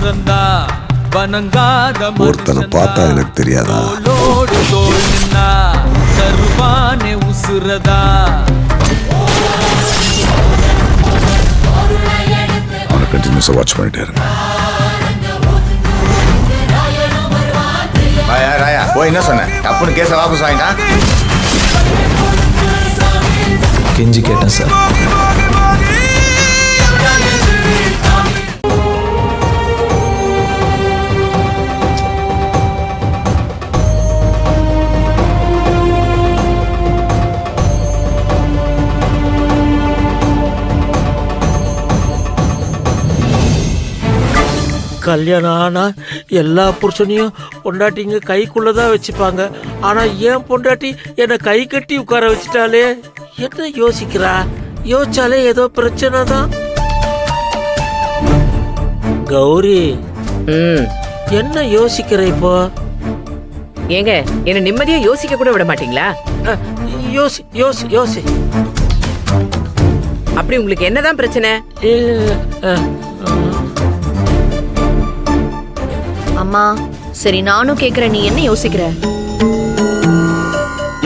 பிறந்தா வணங்காத ஒருத்தனை பார்த்தா எனக்கு தெரியாதா? தோளோடு தோள் நின்னா தருவானே உசுரதா. அவனை கண்டினியூஸா வாட்ச் பண்ணிட்டே இருங்க. ராயா போய் என்ன சொன்ன? தப்புன்னு கேஸ வாபஸ் வாங்கிட்டா. கெஞ்சி கேட்டேன் சார். கல்யாணம் ஆனா எல்லா புருஷனையும் பொண்டாட்டிங்க கைக்குள்ளதான் வச்சுப்பாங்க. ஆனா ஏன் பொண்டாட்டி என்னை கை கட்டி உட்கார வச்சுட்டாலே, என்ன யோசிக்கிறா? யோசிச்சாலே ஏதோ பிரச்சனை தான். கௌரி, என்ன யோசிக்கிற இப்போ? ஏங்க என்ன நிம்மதியா யோசிக்க கூட விட மாட்டீங்களா? யோசி யோசி யோசி. அப்படி உங்களுக்கு என்னதான் பிரச்சனை? அம்மா சரி, நானும் கேக்குறேன், நீ என்ன யோசிக்கிற?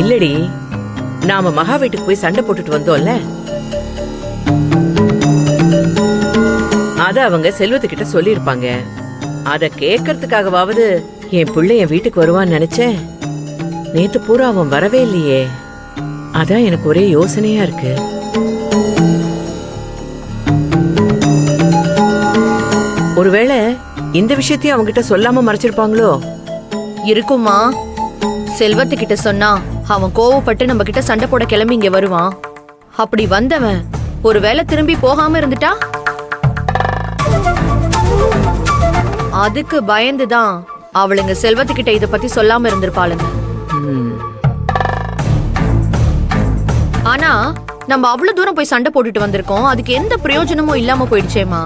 இல்லடி, நாம மகா வீட்டுக்கு போய் சண்டை போட்டுட்டு வந்தோம்ல, அத அவங்க செல்வத்துக்கிட்ட சொல்லிருப்பாங்க. அத கேட்கறதுக்காகவாவது என் பிள்ளை என் வீட்டுக்கு வருவான்னு நினைச்சேன். நேத்து பூரா அவன் வரவே இல்லையே. அதான் எனக்கு ஒரே யோசனையா இருக்கு. ஒருவேளை இந்த விஷயத்தையும் அவங்க கிட்ட சொல்லாம மறைச்சிருப்பாங்களோ? இருக்குமா, செல்வத்துக்கிட்ட சொன்னா அவன் கோவப்பட்டு நம்ம கிட்ட சண்டை போட கிளம்பி இங்க வருவான். அப்படி வந்தவன் ஒருவேளை திரும்பி போகாம இருந்துட்டா, அதுக்கு பயந்துதான் அவளுங்க செல்வத்துக்கிட்ட இத பத்தி சொல்லாம இருந்திருப்பாளுங்க. ஆனா நம்ம அவ்வளவு தூரம் போய் சண்டை போட்டுட்டு வந்திருக்கோம், அதுக்கு எந்த பிரயோஜனமும் இல்லாம போயிடுச்சேமா.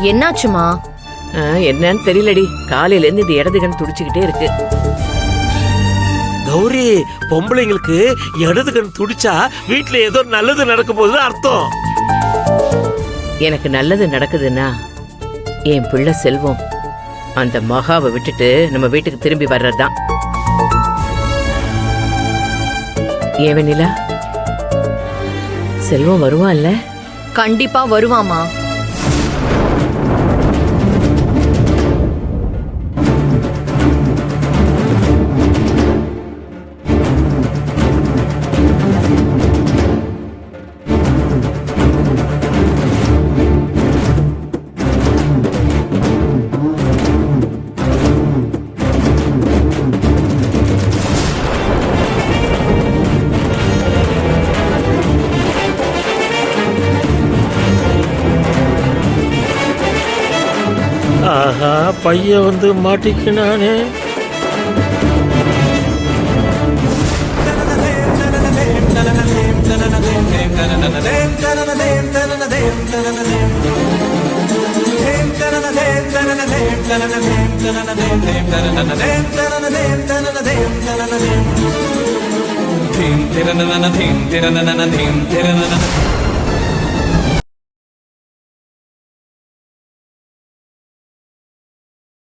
என்னாச்சுமா? என்னன்னு தெரியலடி, காலையில இருந்து இது இடதுகன் துடிச்சுக்கிட்டே இருக்கு. கௌரி, பொம்பளைங்களுக்கு இடது கண் துடிச்சா வீட்டுல ஏதோ நல்லது நடக்கும் போது அர்த்தம். எனக்கு நல்லது நடக்குதுன்னா என் பிள்ளை செல்வம் அந்த மகாவை விட்டுட்டு நம்ம வீட்டுக்கு திரும்பி வர்றதுதான். ஏன் வெண்ணிலா, செல்வம் வருவான்ல? கண்டிப்பா வருவாமா. ஆஹா, பையன் வந்து மாட்டிக்கினானே. Thim,